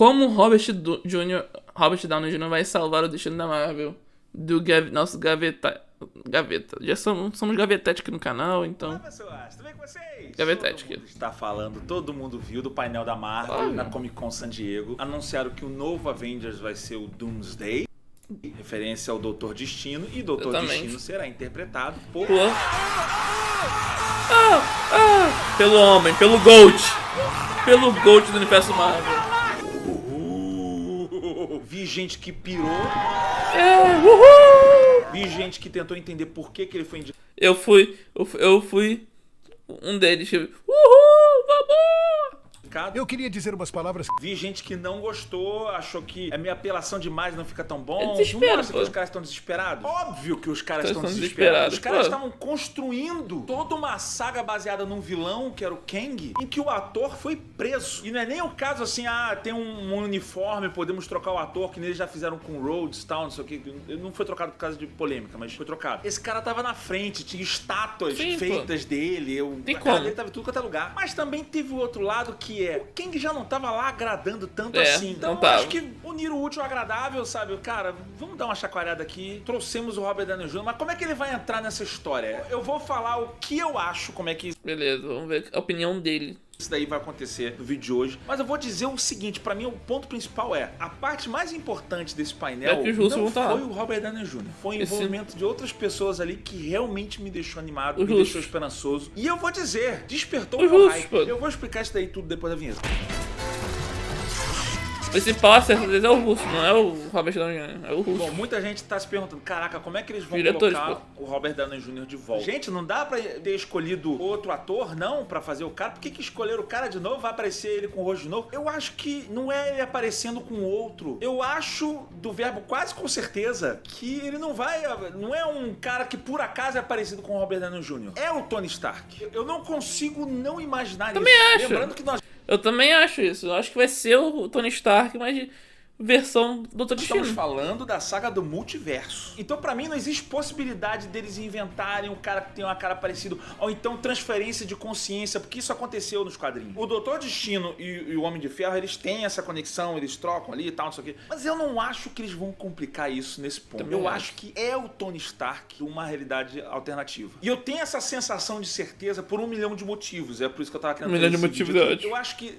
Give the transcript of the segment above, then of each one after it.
Como Robert Downey Jr. vai salvar o destino da Marvel? Nosso gaveta. Já somos gavetete aqui no canal, então. Olá, pessoas, tudo bem com vocês? Gavetete Todo mundo aqui. está falando, todo mundo viu do painel da Marvel na Comic Con San Diego. Anunciaram que o novo Avengers vai ser o Doomsday, referência ao Doutor Destino, e Doutor Destino será interpretado por... Pelo homem, pelo Gold do universo Marvel. Vi gente que pirou. Vi gente que tentou entender por que ele foi indicado. Eu fui um deles. Vamos! Eu queria dizer umas palavras. Vi gente que não gostou, achou que é meio apelação demais, não fica tão bom. É desespero, não acha que os caras estão desesperados? Óbvio que os caras estão desesperados. Os caras estavam construindo toda uma saga baseada num vilão, que era o Kang, em que o ator foi preso. E não é nem o caso assim, tem um uniforme, podemos trocar o ator, que eles já fizeram com o Rhodes e tal, não sei o que. Não foi trocado por causa de polêmica, mas foi trocado. Esse cara tava na frente, tinha estátuas feitas dele. A cara dele tava em tudo quanto é lugar. Mas também teve o outro lado que o Kang já não tava lá agradando tanto assim. Então eu acho que unir o útil ao agradável, sabe? Cara, vamos dar uma chacoalhada aqui. Trouxemos o Robert Downey Jr., mas como é que ele vai entrar nessa história? Eu vou falar o que eu acho, como é que... Beleza, vamos ver a opinião dele. Isso daí vai acontecer no vídeo de hoje. Mas eu vou dizer o seguinte, pra mim o ponto principal a parte mais importante desse painel não foi o Robert Downey Jr. Foi o envolvimento de outras pessoas ali que realmente me deixou animado, me deixou esperançoso. E eu vou dizer, despertou o meu hype. Eu vou explicar isso daí tudo depois da vinheta. O principal acerto deles é o russo, não é o Robert Downey Jr., é o russo. Bom, muita gente tá se perguntando, caraca, como é que eles vão colocar o Robert Downey Jr. de volta? Gente, não dá pra ter escolhido outro ator, não, pra fazer o cara? Por que escolheram o cara de novo? Vai aparecer ele com o rosto de novo? Eu acho que não é ele aparecendo com outro. Eu acho, do verbo quase com certeza, que ele não é um cara que por acaso é parecido com o Robert Downey Jr. É o Tony Stark. Eu não consigo não imaginar também isso. Acho. Lembrando que Eu também acho isso. Eu acho que vai ser o Tony Stark, mas de versão do Doutor Destino. Estamos falando da saga do multiverso. Então, pra mim, não existe possibilidade deles inventarem um cara que tem uma cara parecida, ou então transferência de consciência, porque isso aconteceu nos quadrinhos. O Doutor Destino e o Homem de Ferro, eles têm essa conexão, eles trocam ali e tal, não sei o quê. Mas eu não acho que eles vão complicar isso nesse ponto. Eu acho que é o Tony Stark uma realidade alternativa. E eu tenho essa sensação de certeza por 1 milhão de motivos. É por isso que eu tava querendo 1 milhão de motivos é ótimo. Eu acho que...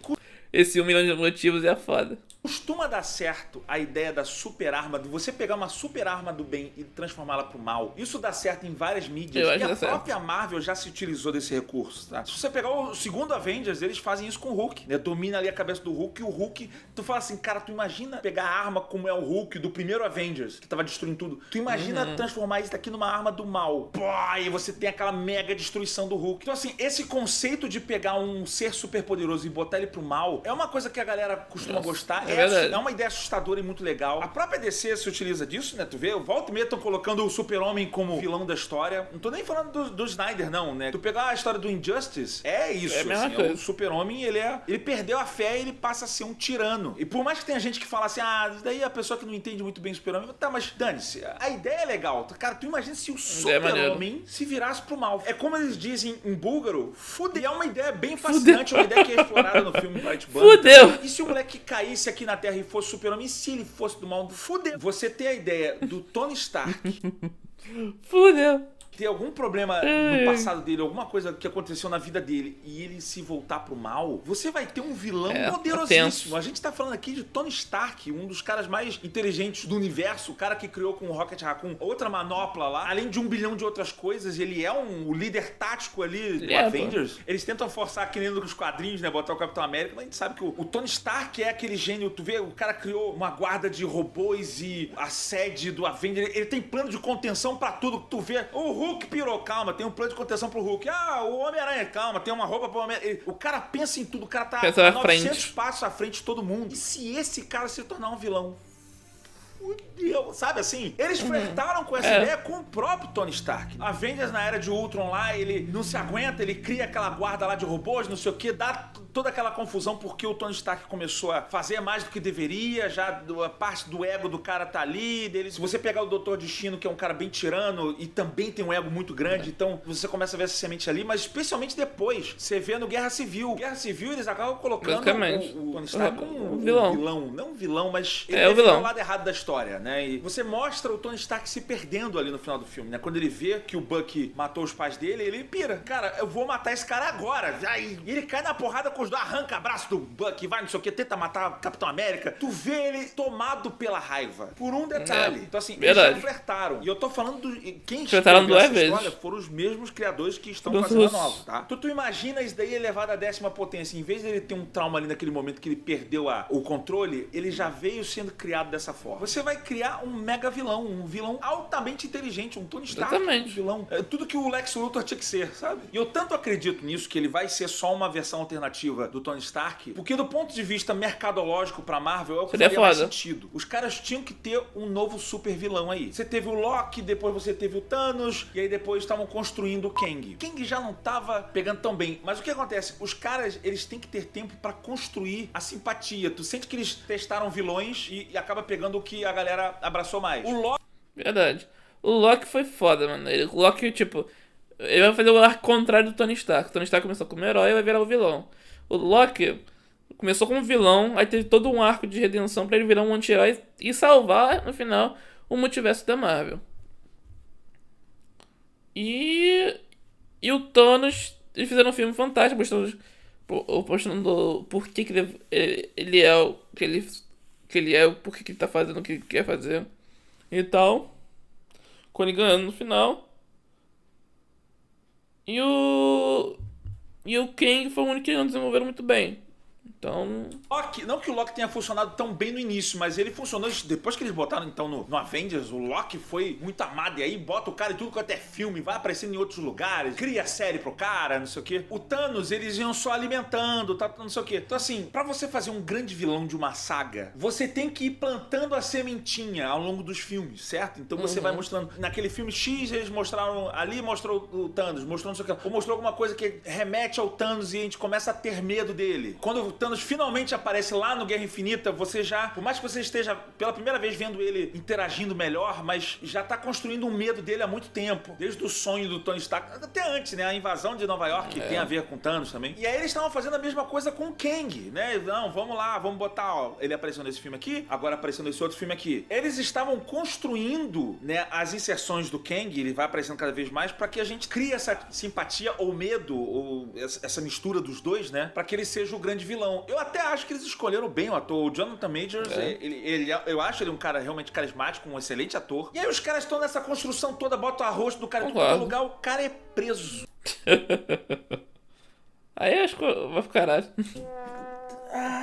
Esse 1 milhão de motivos é foda. Costuma dar certo a ideia da super arma, de você pegar uma super arma do bem e transformá-la pro mal. Isso dá certo em várias mídias. E a própria Marvel já se utilizou desse recurso, tá? Se você pegar o segundo Avengers, eles fazem isso com o Hulk, né? Domina ali a cabeça do Hulk e o Hulk... Tu fala assim, cara, tu imagina pegar a arma como é o Hulk do primeiro Avengers, que tava destruindo tudo. Tu imagina transformar isso daqui numa arma do mal. Pô, e você tem aquela mega destruição do Hulk. Então assim, esse conceito de pegar um ser super poderoso e botar ele pro mal é uma coisa que a galera costuma gostar. É uma ideia assustadora e muito legal. A própria DC se utiliza disso, né? Tu vê, o volta e meia estão colocando o Super-Homem como vilão da história. Não tô nem falando do Snyder, não, né? Tu pegar a história do Injustice, é isso. O Super-Homem, ele perdeu a fé e ele passa a ser um tirano. E por mais que tenha gente que fala assim, isso daí é a pessoa que não entende muito bem o Super-Homem. Tá, mas dane-se. A ideia é legal. Cara, tu imagina se o Super-Homem se virasse pro mal. É como eles dizem em búlgaro, fudeu. É uma ideia bem fascinante, uma ideia que é explorada no filme Bright Burn. Fudeu! E se o moleque caísse aqui na Terra e fosse Super-Homem, e se ele fosse do mal? Fudeu! Você ter a ideia do Tony Stark fudeu! Ter algum problema no passado dele, alguma coisa que aconteceu na vida dele e ele se voltar pro mal, você vai ter um vilão poderosíssimo. A gente tá falando aqui de Tony Stark, um dos caras mais inteligentes do universo, o cara que criou com o Rocket Raccoon outra manopla lá, além de 1 bilhão de outras coisas, ele é o líder tático ali do Avengers. Eles tentam forçar, que nem nos quadrinhos, né, botar o Capitão América, mas a gente sabe que o Tony Stark é aquele gênio, tu vê, o cara criou uma guarda de robôs e a sede do Avengers, ele tem plano de contenção pra tudo, tu vê, o Hulk pirou, calma, tem um plano de contenção pro Hulk. O Homem-Aranha, calma, tem uma roupa pro Homem-Aranha. O cara pensa em tudo, o cara tá a 900 passos à frente de todo mundo. E se esse cara se tornar um vilão? fudeu, sabe assim? Eles flertaram com essa ideia com o próprio Tony Stark. Avengers na Era de Ultron lá, ele não se aguenta, ele cria aquela guarda lá de robôs, não sei o que, dá toda aquela confusão porque o Tony Stark começou a fazer mais do que deveria, já a parte do ego do cara tá ali, dele. Se você pegar o Doutor Destino, que é um cara bem tirano e também tem um ego muito grande, então você começa a ver essa semente ali, mas especialmente depois, você vê no Guerra Civil. Guerra Civil, eles acabam colocando o Tony Stark como um vilão. Não um vilão, mas ele o vilão. O lado errado da história, né? E você mostra o Tony Stark se perdendo ali no final do filme, né? Quando ele vê que o Bucky matou os pais dele, ele pira. Cara, eu vou matar esse cara agora. Aí ele cai na porrada com os dois, arranca abraço do Bucky, vai, não sei o que, tenta matar o Capitão América. Tu vê ele tomado pela raiva. Por um detalhe. Então, assim, verdade. eles já flertaram. E eu tô falando quem flertaram escreveu essa vezes. história foram os mesmos criadores que estão fazendo a nova, tá? Tu imagina isso daí elevado à 10ª potência. Em vez dele ter um trauma ali naquele momento que ele perdeu o controle, ele já veio sendo criado dessa forma. Você vai criar um mega vilão, um vilão altamente inteligente, um Tony Stark, um vilão. É tudo que o Lex Luthor tinha que ser, sabe? E eu tanto acredito nisso que ele vai ser só uma versão alternativa do Tony Stark, porque do ponto de vista mercadológico pra Marvel é o que faria mais sentido. Os caras tinham que ter um novo super vilão aí. Você teve o Loki, depois você teve o Thanos, e aí depois estavam construindo o Kang. Kang já não tava pegando tão bem, mas o que acontece? Os caras, eles têm que ter tempo pra construir a simpatia. Tu sente que eles testaram vilões e acaba pegando o que a galera abraçou mais. O Loki... Verdade. O Loki foi foda, mano. O Loki, tipo... Ele vai fazer o arco contrário do Tony Stark. O Tony Stark começou como herói e vai virar o vilão. O Loki começou como vilão, aí teve todo um arco de redenção pra ele virar um anti-herói e salvar, no final, o multiverso da Marvel. E o Thanos, eles fizeram um filme fantástico, mostrando por que ele é o que ele é, por que ele tá fazendo o que ele quer fazer e tal. Com ele ganhando no final. E o Kang foi o único que não desenvolveram muito bem. Então... Não que o Loki tenha funcionado tão bem no início, mas ele funcionou depois que eles botaram então no Avengers. O Loki foi muito amado, e aí bota o cara em tudo quanto é filme, vai aparecendo em outros lugares, cria série pro cara, não sei o que. O Thanos, eles iam só alimentando, tá, não sei o que. Então assim, pra você fazer um grande vilão de uma saga, você tem que ir plantando a sementinha ao longo dos filmes, certo? Então você vai mostrando, naquele filme X eles mostraram, ali mostrou o Thanos, mostrou não sei o que, ou mostrou alguma coisa que remete ao Thanos e a gente começa a ter medo dele. Quando o Thanos finalmente aparece lá no Guerra Infinita, você já, por mais que você esteja pela primeira vez vendo ele interagindo melhor, mas já tá construindo um medo dele há muito tempo, desde o sonho do Tony Stark, até antes, né, a invasão de Nova York, que tem a ver com Thanos também. E aí eles estavam fazendo a mesma coisa com o Kang, né, não, vamos lá, vamos botar, ó, ele apareceu nesse filme aqui, agora apareceu nesse outro filme aqui. Eles estavam construindo, né, as inserções do Kang, ele vai aparecendo cada vez mais, pra que a gente crie essa simpatia ou medo, ou essa mistura dos dois, né, pra que ele seja o grande vilão. Eu até acho que eles escolheram bem o ator. O Jonathan Majors, eu acho ele um cara realmente carismático, um excelente ator. E aí os caras estão nessa construção toda, botam a rosto do cara em todo lugar, o cara é preso. Aí acho que vai pro caralho.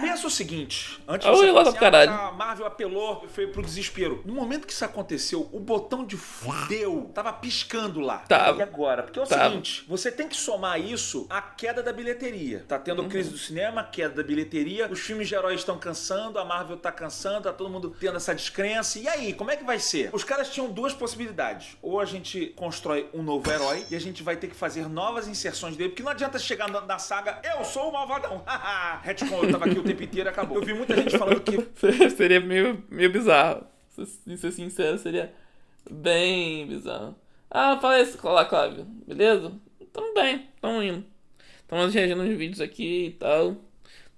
Pensa o seguinte, antes de você falar assim, a Marvel apelou, foi pro desespero. No momento que isso aconteceu, o botão de fudeu tava piscando lá. E agora? Porque é o seguinte, você tem que somar isso à queda da bilheteria. Tá tendo crise do cinema, queda da bilheteria, os filmes de heróis estão cansando, a Marvel tá cansando, tá todo mundo tendo essa descrença. E aí, como é que vai ser? Os caras tinham duas possibilidades. Ou a gente constrói um novo herói e a gente vai ter que fazer novas inserções dele, porque não adianta chegar na saga, eu sou o malvadão. Retcon, eu tava aqui o tempo inteiro e acabou. Eu vi muita gente falando que... Seria meio bizarro. Se ser sincero, seria bem bizarro. Fala isso, Cláudio. Beleza? Tamo bem, tamo indo. Estamos reagindo uns vídeos aqui e tal.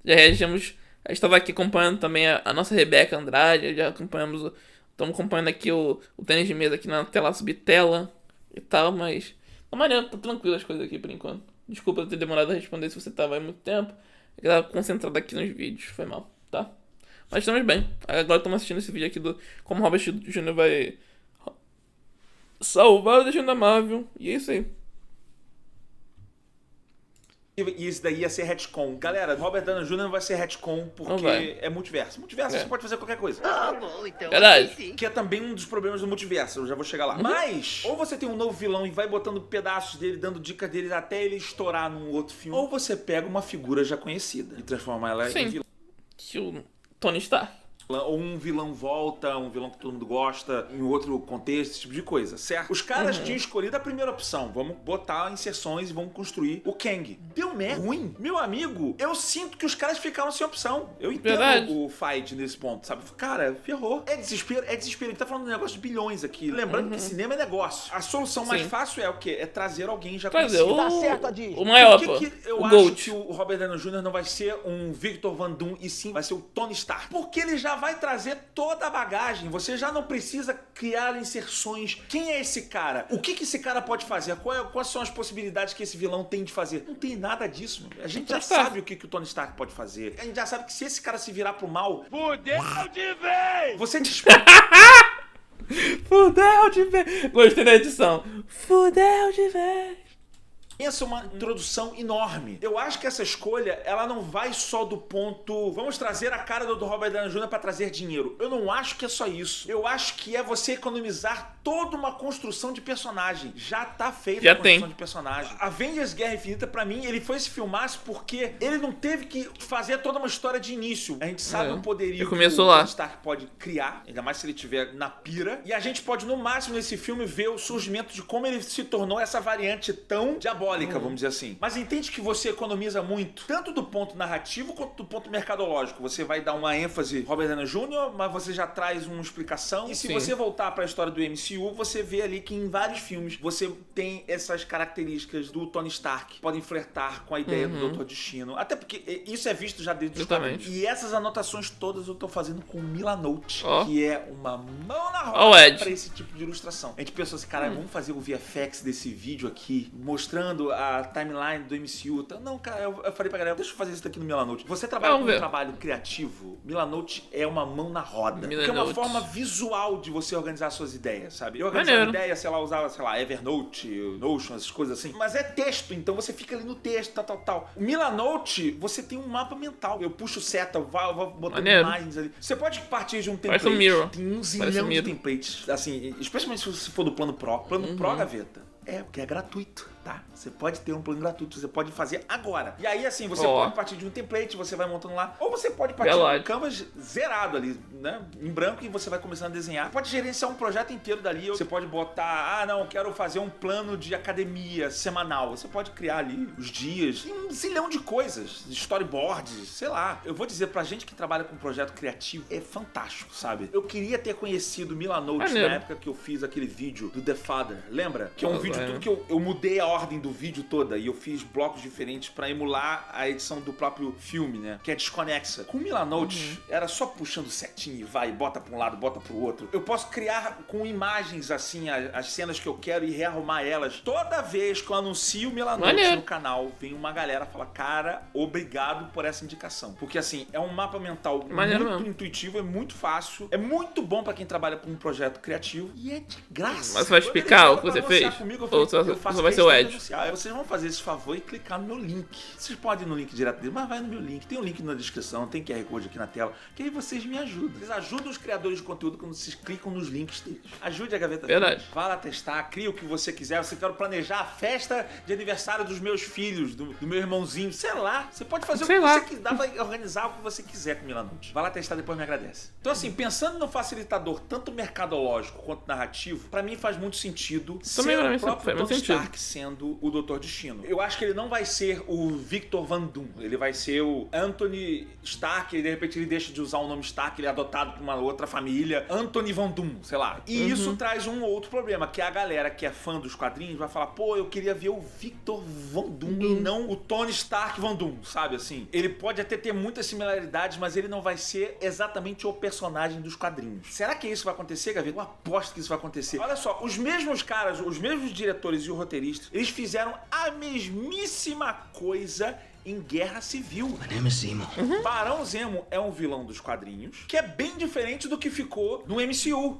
Já reagimos... A gente tava aqui acompanhando também a nossa Rebeca Andrade. Já acompanhamos... Estamos acompanhando aqui o tênis de mesa aqui na tela, subtela e tal, mas... Tá maneiro, tá tranquilo as coisas aqui por enquanto. Desculpa ter demorado a responder se você tava aí muito tempo. Eu tava concentrado aqui nos vídeos, foi mal, tá? Mas estamos bem. Agora estamos assistindo esse vídeo aqui do como Robert Jr. vai salvar o destino da Marvel. E é isso aí. E isso daí ia ser retcon. Galera, Robert Downey Jr. não vai ser retcon porque é multiverso. Multiverso você pode fazer qualquer coisa. Bom, então. Verdade. Que é também um dos problemas do multiverso, eu já vou chegar lá. Mas, ou você tem um novo vilão e vai botando pedaços dele, dando dicas dele até ele estourar num outro filme, ou você pega uma figura já conhecida e transforma ela em vilão. Que o Tony Stark. Ou um vilão volta, um vilão que todo mundo gosta, em outro contexto, esse tipo de coisa, certo? Os caras tinham escolhido a primeira opção. Vamos botar inserções e vamos construir o Kang. Deu merda ruim. Meu amigo, eu sinto que os caras ficaram sem opção. Eu entendo o fight nesse ponto, sabe? Cara, ferrou. É desespero, é desespero. A gente tá falando de um negócio de bilhões aqui. Lembrando que cinema é negócio. A solução mais fácil é o quê? É trazer alguém já conhecido. Dá certo a Disney. O maior, Por que eu acho Gold. que o Robert Downey Jr. não vai ser um Victor Van Doom e sim vai ser o Tony Stark? Porque ele já vai trazer toda a bagagem. Você já não precisa criar inserções. Quem é esse cara? O que esse cara pode fazer? Quais são as possibilidades que esse vilão tem de fazer? Não tem nada disso, meu. A gente já sabe o que o Tony Stark pode fazer. A gente já sabe que se esse cara se virar pro mal... Fudeu de vez! Você desperta... Fudeu de vez! Gostei da edição. Fudeu de vez! Essa é uma introdução enorme. Eu acho que essa escolha, ela não vai só do ponto... Vamos trazer a cara do Robert Downey Jr. para trazer dinheiro. Eu não acho que é só isso. Eu acho que é você economizar toda uma construção de personagem. Já tá feita a construção de personagem. Avengers Guerra Infinita, pra mim, ele foi se filmasse porque ele não teve que fazer toda uma história de início. A gente sabe o poderio que o Tony Stark pode criar, ainda mais se ele estiver na pira. E a gente pode, no máximo, nesse filme, ver o surgimento de como ele se tornou essa variante tão diabólica, vamos dizer assim. Mas entende que você economiza muito, tanto do ponto narrativo quanto do ponto mercadológico. Você vai dar uma ênfase Robert Downey Jr., mas você já traz uma explicação. E se você voltar para a história do MCU, você vê ali que em vários filmes você tem essas características do Tony Stark que podem flertar com a ideia do Doutor Destino. Até porque isso é visto já desde os quadrinhos. E essas anotações todas eu tô fazendo com Milanote, que é uma mão na roda para esse tipo de ilustração. A gente pensou assim, cara, vamos fazer o VFX desse vídeo aqui, mostrando a timeline do MCU. Não, cara, eu falei pra galera, deixa eu fazer isso daqui no Milanote. Você trabalha com um trabalho criativo, Milanote é uma mão na roda. Porque é uma forma visual de você organizar suas ideias, sabe? Eu organizava ideia, sei lá, usava, sei lá, Evernote, Notion, essas coisas assim. Mas é texto, então você fica ali no texto, tal. O Milanote, você tem um mapa mental. Eu puxo seta, vou botando imagens ali. Você pode partir de um template. Tem um zilhão de templates, assim, especialmente se você for do Plano Pro. Plano Pro, gaveta. Porque é gratuito, tá? Você pode ter um plano gratuito, você pode fazer agora. E aí, assim, você pode partir de um template, você vai montando lá. Ou você pode partir de um canvas zerado ali, né? Em branco, e você vai começando a desenhar. Você pode gerenciar um projeto inteiro dali. Você pode botar, não, quero fazer um plano de academia semanal. Você pode criar ali os dias. Tem um zilhão de coisas. Storyboards, sei lá. Eu vou dizer, pra gente que trabalha com projeto criativo, é fantástico, sabe? Eu queria ter conhecido Milanote na época que eu fiz aquele vídeo do The Father. Lembra? Que é um vídeo tudo que eu mudei a ordem do vídeo toda e eu fiz blocos diferentes pra emular a edição do próprio filme, né? Que é desconexa. Com Milanote, era só puxando setinho e vai, bota pra um lado, bota pro outro. Eu posso criar com imagens, assim, as cenas que eu quero e rearrumar elas. Toda vez que eu anuncio Milanote no canal, vem uma galera e fala, cara, obrigado por essa indicação. Porque, assim, é um mapa mental muito intuitivo, é muito fácil, é muito bom pra quem trabalha com um projeto criativo e é de graça. Mas você vai explicar o que você fez? Ou só vai ser o Ed? Vocês vão fazer esse favor e clicar no meu link. Vocês podem ir no link direto dele, mas vai no meu link. Tem um link na descrição, tem QR Code aqui na tela, que aí vocês me ajudam. Vocês ajudam os criadores de conteúdo quando vocês clicam nos links deles. Ajude a Gaveta. Verdade. Vá lá testar, cria o que você quiser. Você quer planejar a festa de aniversário dos meus filhos, do meu irmãozinho, sei lá. Você pode fazer o que você quiser, dá pra organizar o que você quiser com Milanote. Vá lá testar, depois me agradece. Então, assim, pensando no facilitador, tanto mercadológico quanto narrativo, pra mim faz muito sentido ser o próprio Tony Stark sendo o Doutor Destino. Eu acho que ele não vai ser o Victor Van Doom, ele vai ser o Anthony Stark, e de repente ele deixa de usar o nome Stark, ele é adotado por uma outra família, Anthony Van Doom, sei lá. E isso traz um outro problema, que a galera que é fã dos quadrinhos vai falar, pô, eu queria ver o Victor Van Doom e não o Tony Stark Van Doom, sabe assim? Ele pode até ter muitas similaridades, mas ele não vai ser exatamente o personagem dos quadrinhos. Será que isso vai acontecer, Gaveta? Eu aposto que isso vai acontecer. Olha só, os mesmos caras, os mesmos diretores e o roteirista, eles fizeram a mesmíssima coisa em Guerra Civil. Barão Zemo é um vilão dos quadrinhos que é bem diferente do que ficou no MCU.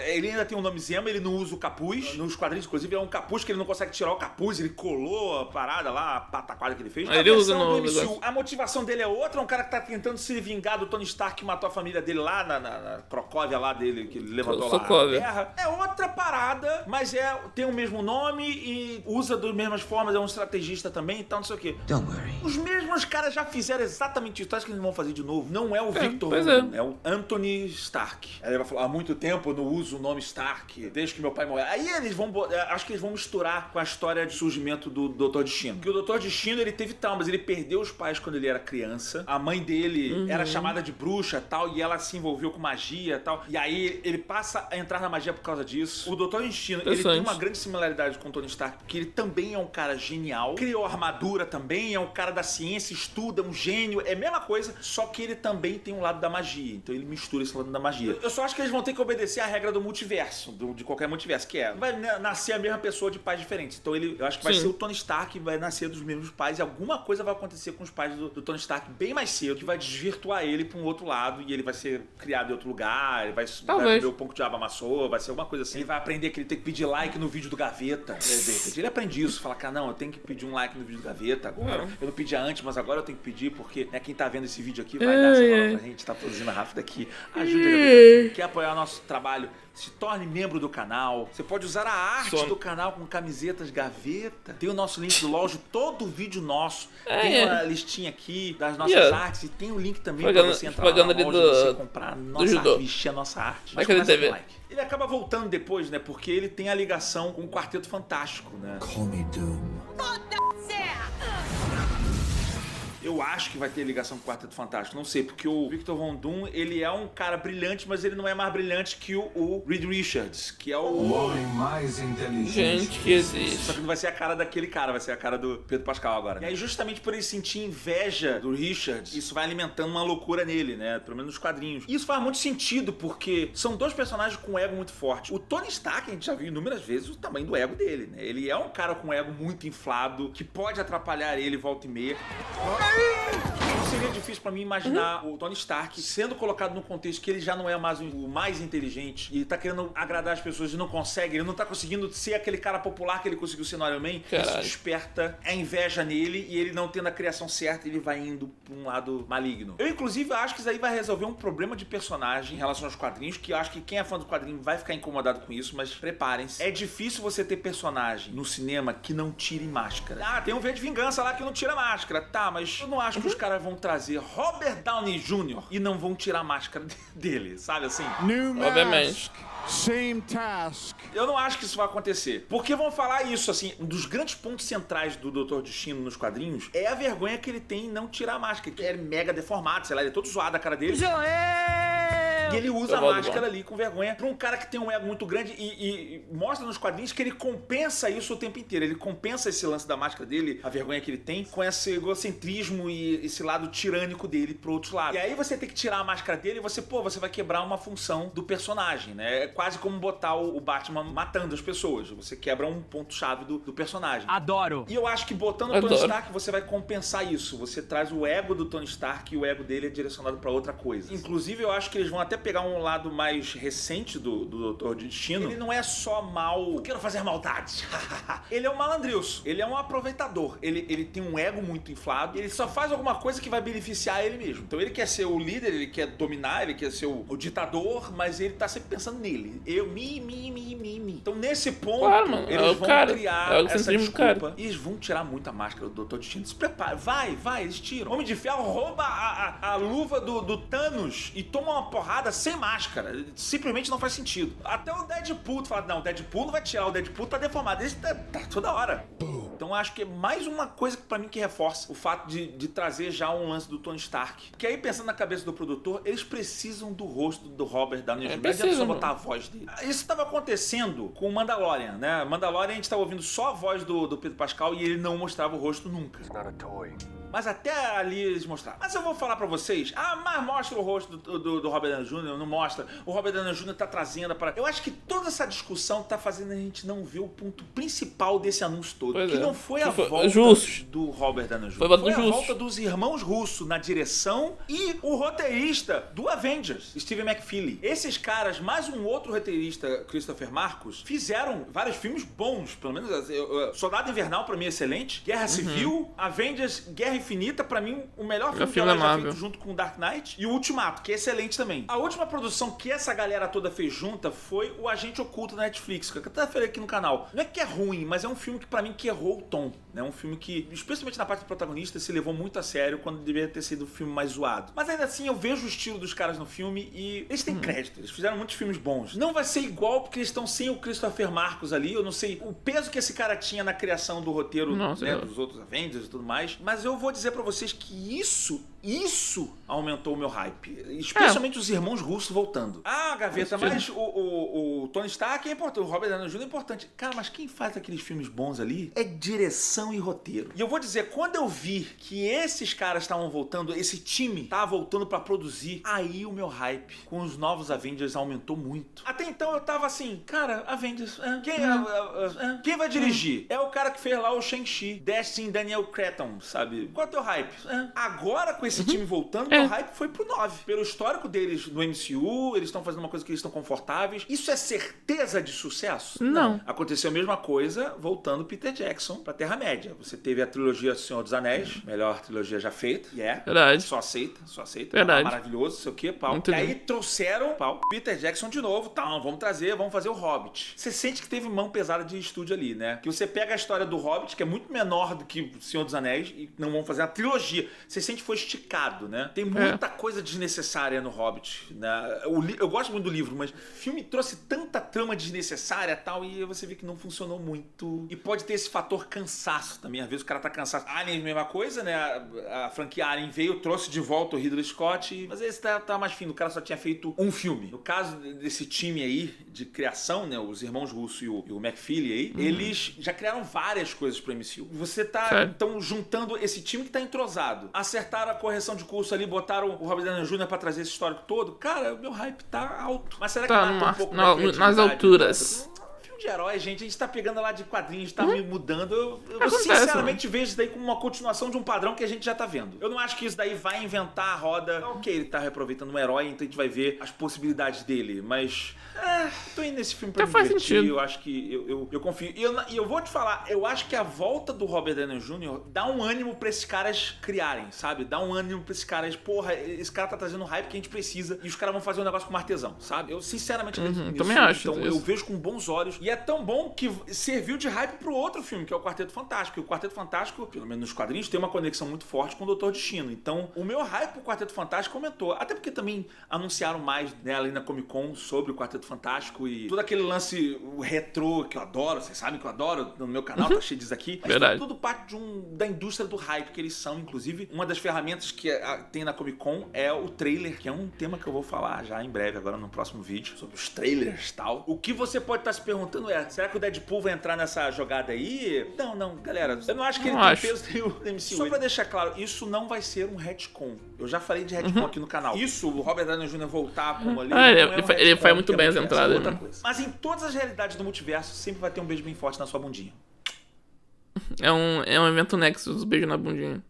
Ele ainda tem o nome Zemo, ele não usa o capuz. Nos quadrinhos, inclusive, é um capuz que ele não consegue tirar o capuz, ele colou a parada lá, a pataquada que ele fez. Ele usa no MCU, a motivação dele é outra, é um cara que tá tentando se vingar do Tony Stark que matou a família dele lá na Crocóvia lá dele, que ele levantou lá a guerra. É outra parada, mas tem o mesmo nome e usa das mesmas formas, é um estrategista também e tal, não sei o quê. Don't worry. Os Os mesmos caras já fizeram exatamente isso. Tu acha que eles vão fazer de novo? Não é o Victor pois Von Doom, é o Anthony Stark. Aí ele vai falar, há muito tempo eu não uso o nome Stark, desde que meu pai morreu. Aí eles vão, acho que eles vão misturar com a história de surgimento do Dr. Destino. Porque o Dr. Destino, ele teve traumas, ele perdeu os pais quando ele era criança. A mãe dele era chamada de bruxa e tal, e ela se envolveu com magia e tal. E aí ele passa a entrar na magia por causa disso. O Dr. Destino, ele tem uma grande similaridade com o Tony Stark, porque ele também é um cara genial, criou armadura também, é um cara da ciência, estuda, um gênio, é a mesma coisa, só que ele também tem um lado da magia. Então ele mistura esse lado da magia. Eu só acho que eles vão ter que obedecer a regra do multiverso, de qualquer multiverso, que vai nascer a mesma pessoa de pais diferentes. Então eu acho que vai ser o Tony Stark, vai nascer dos mesmos pais, e alguma coisa vai acontecer com os pais do Tony Stark bem mais cedo, que vai desvirtuar ele pra um outro lado, e ele vai ser criado em outro lugar, ele vai comer o pão que o diabo amassou, vai ser alguma coisa assim. Ele vai aprender que ele tem que pedir like no vídeo do Gaveta. Ele aprende isso, fala, cara, não, eu tenho que pedir um like no vídeo do Gaveta agora. Eu não pedia antes, mas agora eu tenho que pedir, porque quem tá vendo esse vídeo aqui vai dar essa moral pra gente, tá produzindo rápido aqui. Ajude a Gaveta. Quer apoiar o nosso trabalho? Se torne membro do canal. Você pode usar a arte do canal com camisetas Gaveta. Tem o nosso link do loja, todo vídeo nosso. Tem uma listinha aqui das nossas artes. E tem o link também pra você entrar na loja e você comprar a nossa arte, vestir a nossa arte. Mas começa com like. Ele acaba voltando depois, né? Porque ele tem a ligação com o Quarteto Fantástico, né? Call me Doom. Eu acho que vai ter ligação com o Quarteto Fantástico, não sei, porque o Victor Von Doom, ele é um cara brilhante, mas ele não é mais brilhante que o Reed Richards, que é o homem mais inteligente que existe. Só que não vai ser a cara daquele cara, vai ser a cara do Pedro Pascal agora. E aí, justamente por ele sentir inveja do Richards, isso vai alimentando uma loucura nele, né? Pelo menos nos quadrinhos. E isso faz muito sentido, porque são dois personagens com um ego muito forte. O Tony Stark, a gente já viu inúmeras vezes o tamanho do ego dele, né? Ele é um cara com um ego muito inflado, que pode atrapalhar ele volta e meia. Não seria difícil pra mim imaginar o Tony Stark sendo colocado no contexto que ele já não é mais o mais inteligente e ele tá querendo agradar as pessoas e não consegue, ele não tá conseguindo ser aquele cara popular que ele conseguiu ser no Iron Man. Isso desperta a inveja nele e ele não tendo a criação certa, ele vai indo pra um lado maligno. Eu, inclusive, acho que isso aí vai resolver um problema de personagem em relação aos quadrinhos, que eu acho que quem é fã do quadrinho vai ficar incomodado com isso, mas preparem-se. É difícil você ter personagem no cinema que não tire máscara. Ah, tem um V de Vingança lá que não tira máscara. Tá, mas eu não acho que os caras vão trazer Robert Downey Jr. e não vão tirar a máscara dele, sabe assim? Obviamente. Same task. Eu não acho que isso vai acontecer. Porque vão falar isso, assim, um dos grandes pontos centrais do Dr. Destino nos quadrinhos é a vergonha que ele tem em não tirar a máscara, que é mega deformado, sei lá, ele é todo zoado a cara dele. E ele usa a máscara ali com vergonha pra um cara que tem um ego muito grande e mostra nos quadrinhos que ele compensa isso o tempo inteiro. Ele compensa esse lance da máscara dele, a vergonha que ele tem, com esse egocentrismo e esse lado tirânico dele pro outro lado. E aí você tem que tirar a máscara dele e você vai quebrar uma função do personagem, né? É quase como botar o Batman matando as pessoas. Você quebra um ponto-chave do personagem. Adoro! E eu acho que botando o Tony Stark, você vai compensar isso. Você traz o ego do Tony Stark e o ego dele é direcionado pra outra coisa. Inclusive, eu acho que eles vão até pegar um lado mais recente do Dr. Destino. Ele não é só mal, quero fazer maldades. Ele é um malandrilso. Ele é um aproveitador. Ele tem um ego muito inflado. Ele só faz alguma coisa que vai beneficiar ele mesmo. Então ele quer ser o líder, ele quer dominar, ele quer ser o ditador, mas ele tá sempre pensando nele. Eu, me. Então nesse ponto, eles vão criar essa desculpa e eles vão tirar muita máscara do Dr. Destino. Se prepara, vai, eles tiram. Homem de Ferro rouba a luva do Thanos e toma uma porrada sem máscara. Simplesmente não faz sentido. Até o Deadpool fala, não, o Deadpool não vai tirar, o Deadpool tá deformado. Ele tá toda hora. Então acho que é mais uma coisa pra mim que reforça o fato de trazer já um lance do Tony Stark. Que aí, pensando na cabeça do produtor, eles precisam do rosto do Robert Downey Jr. Não adianta só botar a voz dele. Isso estava acontecendo com o Mandalorian, né? Mandalorian a gente tava ouvindo só a voz do Pedro Pascal e ele não mostrava o rosto nunca. Mas até ali eles mostraram. Mas eu vou falar pra vocês, mas mostra o rosto do Robert Downey Jr., não mostra. O Robert Downey Jr. tá trazendo para... Eu acho que toda essa discussão tá fazendo a gente não ver o ponto principal desse anúncio todo. Que não foi a volta do Robert Downey Jr. Foi a volta dos irmãos russos na direção e o roteirista do Avengers, Stephen McFeely. Esses caras, mais um outro roteirista, Christopher Marcus, fizeram vários filmes bons, pelo menos Soldado Invernal pra mim é excelente, Guerra Civil, Avengers, Guerra Infinita, pra mim o melhor filme que ela já feito junto com Dark Knight, e o Ultimato, que é excelente também. A última produção que essa galera toda fez junta foi o Agente Oculto da Netflix, que eu até falei aqui no canal. Não é que é ruim, mas é um filme que pra mim que errou elevou o tom, né? Um filme que, especialmente na parte do protagonista, se levou muito a sério quando deveria ter sido um filme mais zoado. Mas ainda assim, eu vejo o estilo dos caras no filme e eles têm crédito. Eles fizeram muitos filmes bons. Não vai ser igual porque eles estão sem o Christopher Marcos ali. Eu não sei o peso que esse cara tinha na criação do roteiro, né, dos outros Avengers e tudo mais. Mas eu vou dizer pra vocês que isso aumentou o meu hype. Especialmente os irmãos russos voltando. Ah, Gaveta, mas o Tony Stark é importante, o Robert Downey Jr. é importante. Cara, mas quem faz aqueles filmes bons ali é direção e roteiro. E eu vou dizer, quando eu vi que esses caras estavam voltando, esse time tava voltando pra produzir, aí o meu hype com os novos Avengers aumentou muito. Até então eu tava assim, cara, Avengers, quem vai dirigir? É o cara que fez lá o Shang-Chi, Destin Daniel Cretton, sabe? Qual é o teu hype? Agora, com esse time voltando, meu hype foi pro 9. Pelo histórico deles no MCU, eles estão fazendo uma coisa que eles estão confortáveis. Isso é certeza de sucesso? Não. Aconteceu a mesma coisa voltando Peter Jackson pra Terra-média. Você teve a trilogia Senhor dos Anéis, melhor trilogia já feita. Verdade. Só aceita. Verdade. Maravilhoso, sei o quê, pau. Muito e aí lindo. trouxeram Peter Jackson de novo, vamos fazer o Hobbit. Você sente que teve mão pesada de estúdio ali, né? Que você pega a história do Hobbit, que é muito menor do que o Senhor dos Anéis, e não vão fazer uma trilogia. Você sente que foi esticado, né? Tem muita coisa desnecessária no Hobbit, né? Eu gosto muito do livro, mas o filme trouxe tanta trama desnecessária e tal, e você vê que não funcionou muito. E pode ter esse fator cansaço também. Às vezes o cara tá cansado. Alien, mesma coisa, né? A franquia Alien veio, trouxe de volta o Ridley Scott, mas esse tá mais fino. O cara só tinha feito um filme. No caso desse time aí de criação, né? Os irmãos Russo e o McFeely aí, eles já criaram várias coisas pro MCU. Você tá, então, juntando esse time que tá entrosado. Acertaram a correção de curso ali, botaram o Robert Downey Jr. pra trazer esse histórico todo. Cara, o meu hype tá alto. Mas será que matou um pouco nas alturas? De herói, gente, a gente tá pegando lá de quadrinhos, tá me mudando. Eu sinceramente vejo isso daí como uma continuação de um padrão que a gente já tá vendo. Eu não acho que isso daí vai inventar a roda. Ok, ele tá reaproveitando um herói, então a gente vai ver as possibilidades dele, mas tô indo nesse filme pra me divertir. Sentido. Eu acho que eu confio. E eu vou te falar, eu acho que a volta do Robert Downey Jr. dá um ânimo pra esses caras criarem, sabe? Dá um ânimo pra esses caras, porra, esse cara tá trazendo o hype que a gente precisa e os caras vão fazer um negócio com artesão, sabe? Eu sinceramente acredito nisso. Também acho. Então eu vejo com bons olhos. E é tão bom que serviu de hype pro outro filme, que é o Quarteto Fantástico. E o Quarteto Fantástico, pelo menos nos quadrinhos, tem uma conexão muito forte com o Doutor Destino. Então, o meu hype pro Quarteto Fantástico aumentou. Até porque também anunciaram mais, né, ali na Comic Con sobre o Quarteto Fantástico e todo aquele lance retrô que eu adoro, vocês sabem que eu adoro, no meu canal tá cheio disso aqui. Mas verdade. tudo parte da indústria do hype que eles são. Inclusive, uma das ferramentas que tem na Comic Con é o trailer, que é um tema que eu vou falar já em breve, agora no próximo vídeo, sobre os trailers e tal. O que você pode estar se perguntando é, será que o Deadpool vai entrar nessa jogada aí? Não, galera. Eu não acho que ele tem peso no MCU. Só pra deixar claro, isso não vai ser um retcon. Eu já falei de retcon aqui no canal. Isso, o Robert Downey Jr. voltar como ali... ele faz muito bem as entradas. Mas em todas as realidades do multiverso, sempre vai ter um beijo bem forte na sua bundinha. É um evento Nexus, beijo na bundinha.